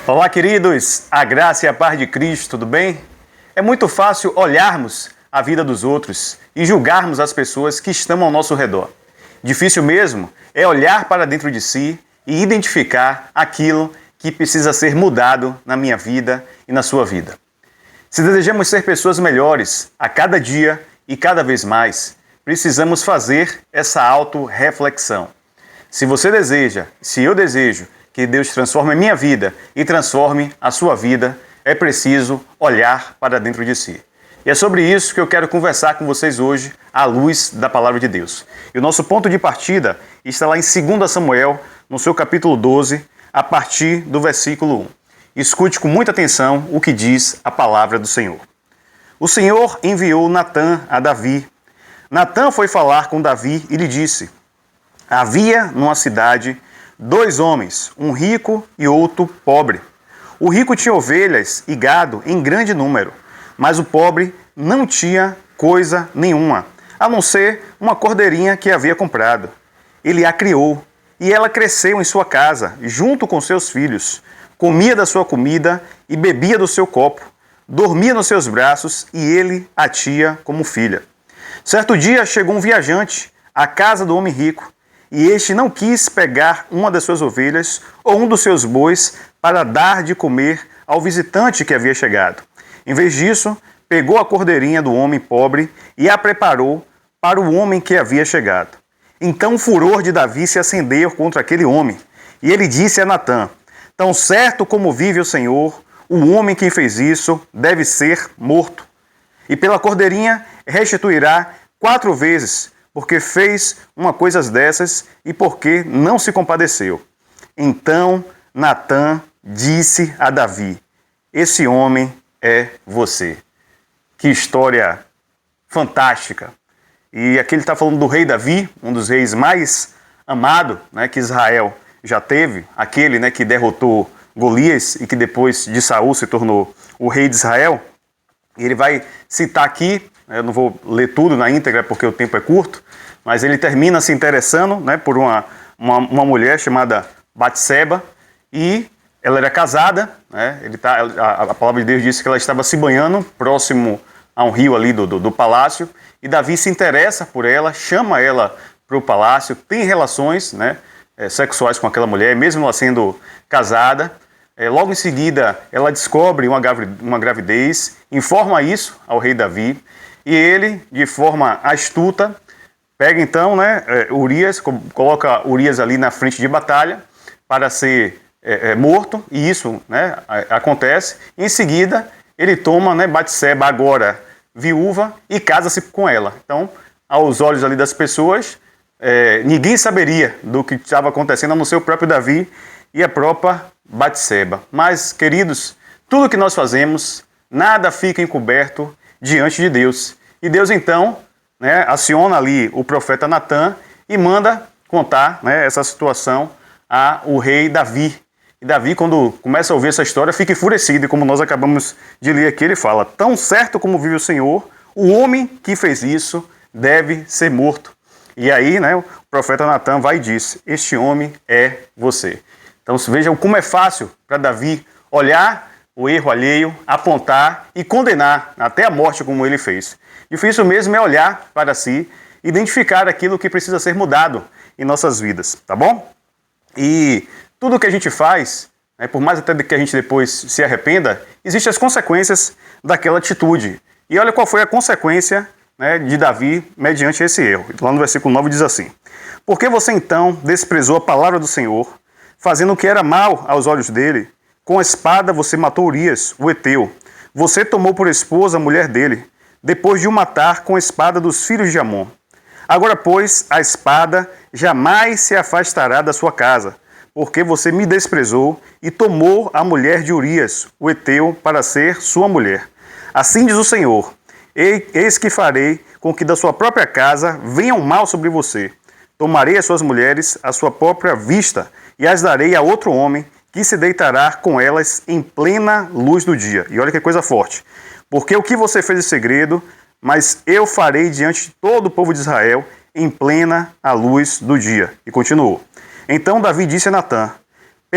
Olá, queridos! A graça e a paz de Cristo, tudo bem? É muito fácil olharmos a vida dos outros e julgarmos as pessoas que estão ao nosso redor. Difícil mesmo é olhar para dentro de si e identificar aquilo que precisa ser mudado na minha vida e na sua vida. Se desejamos ser pessoas melhores a cada dia e cada vez mais, precisamos fazer essa autorreflexão. Se você deseja, se eu desejo que Deus transforme a minha vida e transforme a sua vida, é preciso olhar para dentro de si. E é sobre isso que eu quero conversar com vocês hoje, à luz da Palavra de Deus. E o nosso ponto de partida está lá em 2 Samuel, no seu capítulo 12, a partir do versículo 1. Escute com muita atenção o que diz a Palavra do Senhor. O Senhor enviou Natã a Davi. Natã foi falar com Davi e lhe disse: havia numa cidade 2 homens, um rico e outro pobre. O rico tinha ovelhas e gado em grande número, mas o pobre não tinha coisa nenhuma, a não ser uma cordeirinha que havia comprado. Ele a criou, e ela cresceu em sua casa, junto com seus filhos. Comia da sua comida e bebia do seu copo. Dormia nos seus braços e ele a tinha como filha. Certo dia chegou um viajante à casa do homem rico, e este não quis pegar uma das suas ovelhas ou um dos seus bois para dar de comer ao visitante que havia chegado. Em vez disso, pegou a cordeirinha do homem pobre e a preparou para o homem que havia chegado. Então o furor de Davi se acendeu contra aquele homem, e ele disse a Natã: tão certo como vive o Senhor, o homem que fez isso deve ser morto. E pela cordeirinha restituirá 4 vezes, porque fez uma coisa dessas e porque não se compadeceu. Então Natã disse a Davi: esse homem é você. Que história fantástica. E aqui ele está falando do rei Davi, um dos reis mais amados, né, que Israel já teve, aquele, né, que derrotou Golias e que depois de Saul se tornou o rei de Israel. E ele vai citar aqui, eu não vou ler tudo na íntegra porque o tempo é curto, mas ele termina se interessando, né, por uma mulher chamada Batseba, e ela era casada, né, a palavra de Deus diz que ela estava se banhando próximo a um rio ali do palácio, e Davi se interessa por ela, chama ela para o palácio, tem relações, né, sexuais com aquela mulher, mesmo ela sendo casada. Logo em seguida, ela descobre uma gravidez, informa isso ao rei Davi, e ele, de forma astuta, pega então, né, Urias, coloca Urias ali na frente de batalha para ser morto, e isso, né, acontece. Em seguida, ele toma, né, Batseba, agora viúva, e casa-se com ela. Então, aos olhos ali das pessoas, ninguém saberia do que estava acontecendo, a não ser o próprio Davi e a própria Batseba. Mas, queridos, tudo que nós fazemos, nada fica encoberto diante de Deus. E Deus, então, né, aciona ali o profeta Natã e manda contar, né, essa situação ao rei Davi. E Davi, quando começa a ouvir essa história, fica enfurecido, e como nós acabamos de ler aqui, ele fala: tão certo como vive o Senhor, o homem que fez isso deve ser morto. E aí, né, o profeta Natã vai e diz: este homem é você. Então vejam como é fácil para Davi olhar o erro alheio, apontar e condenar até a morte, como ele fez. Difícil mesmo é olhar para si, identificar aquilo que precisa ser mudado em nossas vidas, tá bom? E tudo que a gente faz, né, por mais até que a gente depois se arrependa, existem as consequências daquela atitude. E olha qual foi a consequência, né, de Davi mediante esse erro. Lá no versículo 9 diz assim: porque você então desprezou a palavra do Senhor, fazendo o que era mal aos olhos dele? Com a espada você matou Urias, o heteu. Você tomou por esposa a mulher dele, depois de o matar com a espada dos filhos de Amon. Agora, pois, a espada jamais se afastará da sua casa, porque você me desprezou e tomou a mulher de Urias, o heteu, para ser sua mulher. Assim diz o Senhor: eis que farei com que da sua própria casa venha um mal sobre você. Tomarei as suas mulheres à sua própria vista e as darei a outro homem, que se deitará com elas em plena luz do dia. E olha que coisa forte. Porque o que você fez em segredo, mas eu farei diante de todo o povo de Israel em plena a luz do dia. E continuou: então Davi disse a Natã: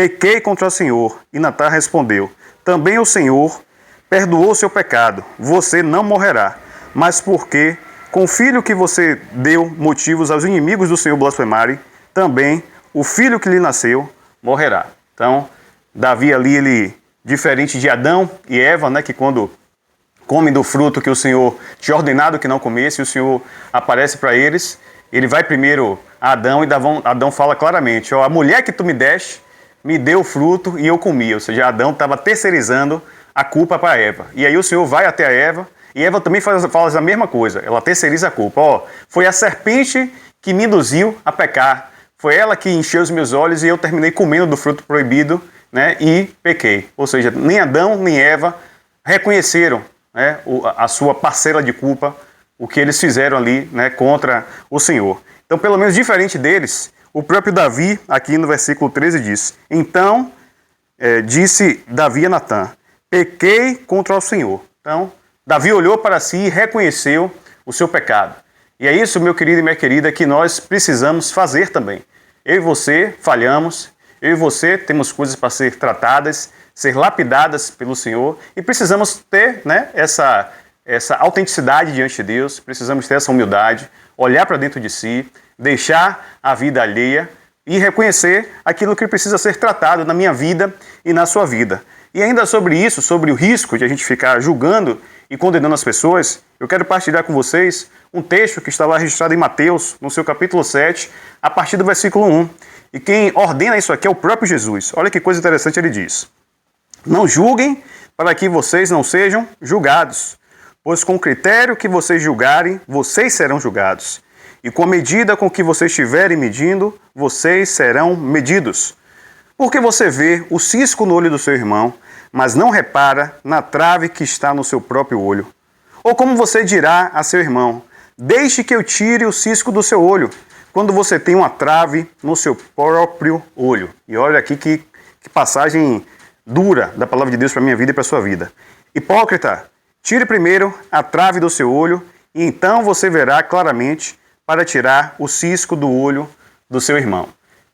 pequei contra o Senhor. E Natã respondeu, também o Senhor perdoou o seu pecado, você não morrerá, mas porque com o filho que você deu motivos aos inimigos do Senhor blasfemarem, também o filho que lhe nasceu morrerá. Então, Davi ali, ele, diferente de Adão e Eva, né, que quando comem do fruto que o Senhor tinha ordenado que não comesse, e o Senhor aparece para eles, ele vai primeiro a Adão e Adão fala claramente, ó, a mulher que tu me deste, me deu o fruto e eu comi. Ou seja, Adão estava terceirizando a culpa para Eva. E aí o Senhor vai até a Eva, e Eva também faz a mesma coisa, ela terceiriza a culpa. Ó, foi a serpente que me induziu a pecar, foi ela que encheu os meus olhos e eu terminei comendo do fruto proibido, né, e pequei. Ou seja, nem Adão nem Eva reconheceram, né, a sua parcela de culpa, o que eles fizeram ali, né, contra o Senhor. Então, pelo menos diferente deles, o próprio Davi, aqui no versículo 13, diz, então, disse Davi a Natã, pequei contra o Senhor. Então, Davi olhou para si e reconheceu o seu pecado. E é isso, meu querido e minha querida, que nós precisamos fazer também. Eu e você falhamos, eu e você temos coisas para ser tratadas, ser lapidadas pelo Senhor, e precisamos ter, né, essa autenticidade diante de Deus, precisamos ter essa humildade, olhar para dentro de si, deixar a vida alheia e reconhecer aquilo que precisa ser tratado na minha vida e na sua vida. E ainda sobre isso, sobre o risco de a gente ficar julgando e condenando as pessoas, eu quero partilhar com vocês um texto que está lá registrado em Mateus, no seu capítulo 7, a partir do versículo 1. E quem ordena isso aqui é o próprio Jesus. Olha que coisa interessante ele diz. Não julguem para que vocês não sejam julgados, pois com o critério que vocês julgarem, vocês serão julgados. E com a medida com que vocês estiverem medindo, vocês serão medidos. Porque você vê o cisco no olho do seu irmão, mas não repara na trave que está no seu próprio olho. Ou como você dirá a seu irmão, deixe que eu tire o cisco do seu olho, quando você tem uma trave no seu próprio olho. E olha aqui que passagem dura da palavra de Deus para a minha vida e para a sua vida. Hipócrita, tire primeiro a trave do seu olho, e então você verá claramente para tirar o cisco do olho do seu irmão.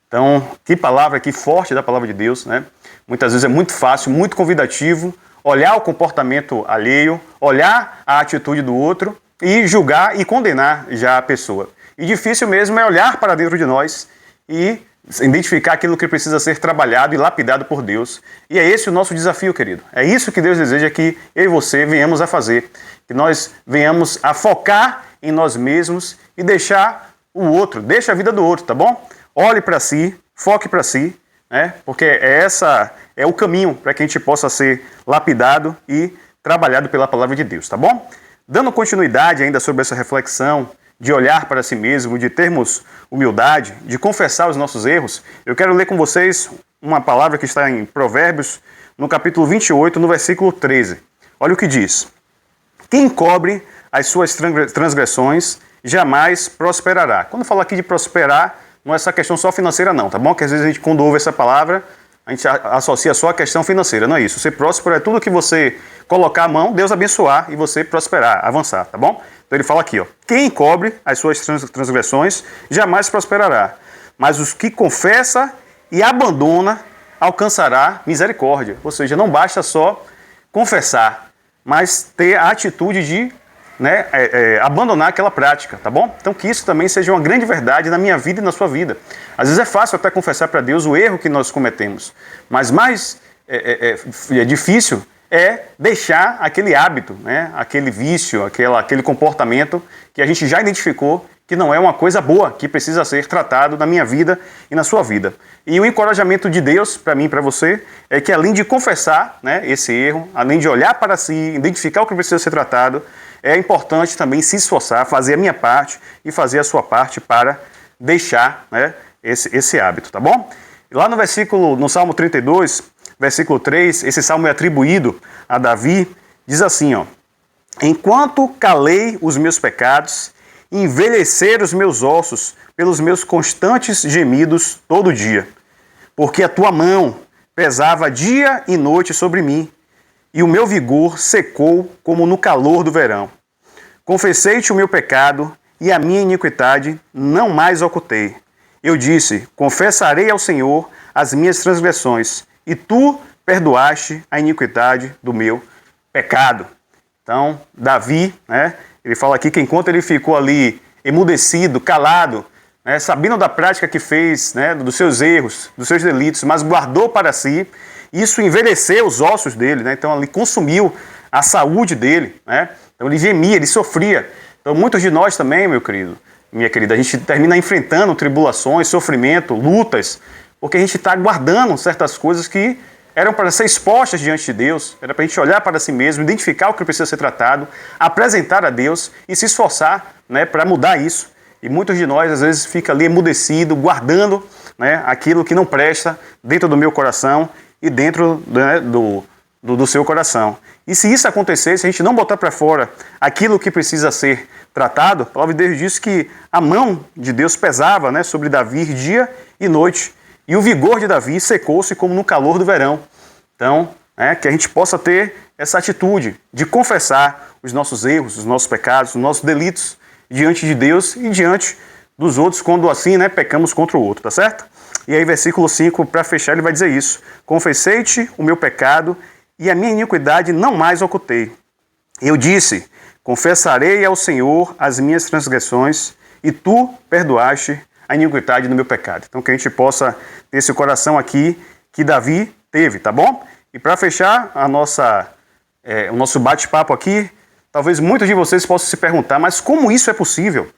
Então, que palavra aqui forte da palavra de Deus, né? Muitas vezes é muito fácil, muito convidativo, olhar o comportamento alheio, olhar a atitude do outro e julgar e condenar já a pessoa. E difícil mesmo é olhar para dentro de nós e identificar aquilo que precisa ser trabalhado e lapidado por Deus. E é esse o nosso desafio, querido. É isso que Deus deseja que eu e você venhamos a fazer. Que nós venhamos a focar em nós mesmos e deixar o outro, deixa a vida do outro, tá bom? Olhe para si, foque para si, né? Porque é o caminho para que a gente possa ser lapidado e trabalhado pela palavra de Deus, tá bom? Dando continuidade ainda sobre essa reflexão de olhar para si mesmo, de termos humildade, de confessar os nossos erros, eu quero ler com vocês uma palavra que está em Provérbios, no capítulo 28, no versículo 13. Olha o que diz. Quem encobre as suas transgressões jamais prosperará. Quando eu falo aqui de prosperar, não é essa questão só financeira não, tá bom? Que às vezes a gente, quando ouve essa palavra, a gente associa só a questão financeira, não é isso. Ser próspero é tudo que você colocar a mão, Deus abençoar e você prosperar, avançar, tá bom? Então ele fala aqui, ó, quem encobre as suas transgressões jamais prosperará, mas os que confessa e abandona alcançará misericórdia. Ou seja, não basta só confessar, mas ter a atitude de abandonar aquela prática, tá bom? Então que isso também seja uma grande verdade na minha vida e na sua vida. Às vezes é fácil até confessar para Deus o erro que nós cometemos, mas mais difícil é deixar aquele hábito, né? Aquele vício, aquele comportamento que a gente já identificou que não é uma coisa boa, que precisa ser tratado na minha vida e na sua vida. E o encorajamento de Deus, para mim e para você, é que além de confessar, né, esse erro, além de olhar para si, identificar o que precisa ser tratado, é importante também se esforçar, fazer a minha parte e fazer a sua parte para deixar, né, esse hábito, tá bom? Lá no Salmo 32, versículo 3, esse salmo é atribuído a Davi, diz assim, ó, enquanto calei os meus pecados, envelhecer os meus ossos pelos meus constantes gemidos todo dia, porque a tua mão pesava dia e noite sobre mim, e o meu vigor secou como no calor do verão. Confessei-te o meu pecado, e a minha iniquidade não mais ocultei. Eu disse, confessarei ao Senhor as minhas transgressões, e tu perdoaste a iniquidade do meu pecado. Então, Davi, né, ele fala aqui que enquanto ele ficou ali emudecido, calado, né, sabendo da prática que fez, né, dos seus erros, dos seus delitos, mas guardou para si, isso envelheceu os ossos dele, né, então ele consumiu a saúde dele, né, então ele gemia, ele sofria. Então muitos de nós também, meu querido, minha querida, a gente termina enfrentando tribulações, sofrimento, lutas, porque a gente está guardando certas coisas que eram para ser expostas diante de Deus, era para a gente olhar para si mesmo, identificar o que precisa ser tratado, apresentar a Deus e se esforçar, né, para mudar isso. E muitos de nós, às vezes, fica ali emudecido, guardando, né, aquilo que não presta dentro do meu coração e dentro, né, do seu coração. E se isso acontecer, se a gente não botar para fora aquilo que precisa ser tratado, a palavra de Deus diz que a mão de Deus pesava, né, sobre Davi dia e noite. E o vigor de Davi secou-se como no calor do verão. Então, que a gente possa ter essa atitude de confessar os nossos erros, os nossos pecados, os nossos delitos diante de Deus e diante dos outros, quando assim, né, pecamos contra o outro, tá certo? E aí, versículo 5, para fechar, ele vai dizer isso. Confessei-te o meu pecado e a minha iniquidade não mais ocultei. Eu disse, confessarei ao Senhor as minhas transgressões e tu perdoaste a iniquidade do meu pecado. Então que a gente possa ter esse coração aqui que Davi teve, tá bom? E para fechar o nosso bate-papo aqui, talvez muitos de vocês possam se perguntar, mas como isso é possível?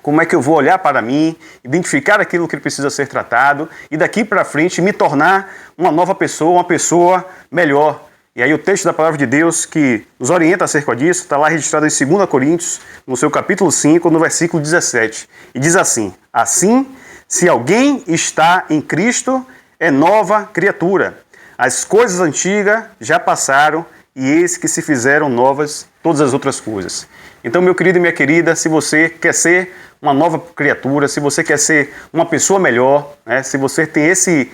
Como é que eu vou olhar para mim, identificar aquilo que precisa ser tratado e daqui para frente me tornar uma nova pessoa, uma pessoa melhor? E aí o texto da palavra de Deus que nos orienta acerca disso está lá registrado em 2 Coríntios, no seu capítulo 5, no versículo 17. E diz assim, assim, se alguém está em Cristo, é nova criatura. As coisas antigas já passaram e eis que se fizeram novas todas as outras coisas. Então, meu querido e minha querida, se você quer ser uma nova criatura, se você quer ser uma pessoa melhor, né, se você tem esse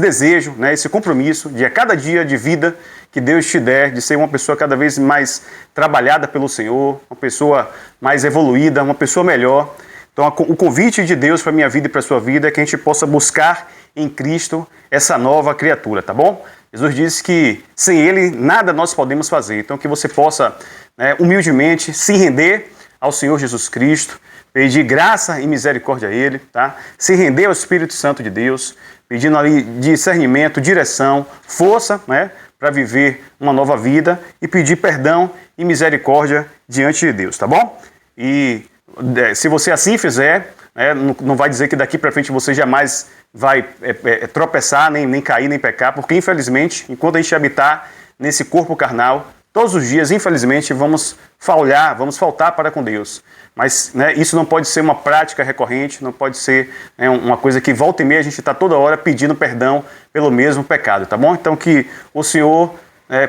desejo, né, esse compromisso de a cada dia de vida que Deus te der, de ser uma pessoa cada vez mais trabalhada pelo Senhor, uma pessoa mais evoluída, uma pessoa melhor. Então, o convite de Deus para a minha vida e para a sua vida é que a gente possa buscar em Cristo essa nova criatura, tá bom? Jesus disse que sem Ele nada nós podemos fazer. Então, que você possa, né, humildemente se render ao Senhor Jesus Cristo, pedir graça e misericórdia a Ele, tá? Se render ao Espírito Santo de Deus, pedindo ali discernimento, direção, força, né, para viver uma nova vida e pedir perdão e misericórdia diante de Deus, tá bom? E se você assim fizer, né, não vai dizer que daqui para frente você jamais vai tropeçar, nem cair, nem pecar, porque infelizmente, enquanto a gente habitar nesse corpo carnal, todos os dias, infelizmente, vamos faltar para com Deus. Mas, né, isso não pode ser uma prática recorrente, não pode ser, né, uma coisa que volta e meia a gente está toda hora pedindo perdão pelo mesmo pecado, tá bom? Então que o Senhor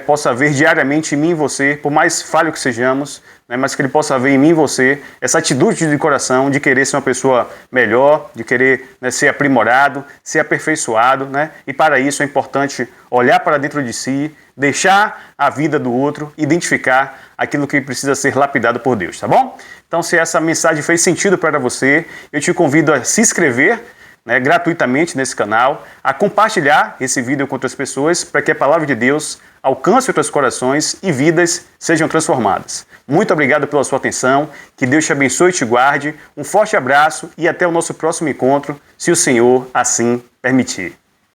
possa ver diariamente em mim e você, por mais falho que sejamos, né, mas que Ele possa ver em mim e você essa atitude de coração de querer ser uma pessoa melhor, de querer, né, ser aprimorado, ser aperfeiçoado, né? E para isso é importante olhar para dentro de si, deixar a vida do outro, identificar aquilo que precisa ser lapidado por Deus, tá bom? Então, se essa mensagem fez sentido para você, eu te convido a se inscrever, né, gratuitamente nesse canal, a compartilhar esse vídeo com outras pessoas para que a palavra de Deus alcance outros corações e vidas sejam transformadas. Muito obrigado pela sua atenção, que Deus te abençoe e te guarde, um forte abraço e até o nosso próximo encontro, se o Senhor assim permitir.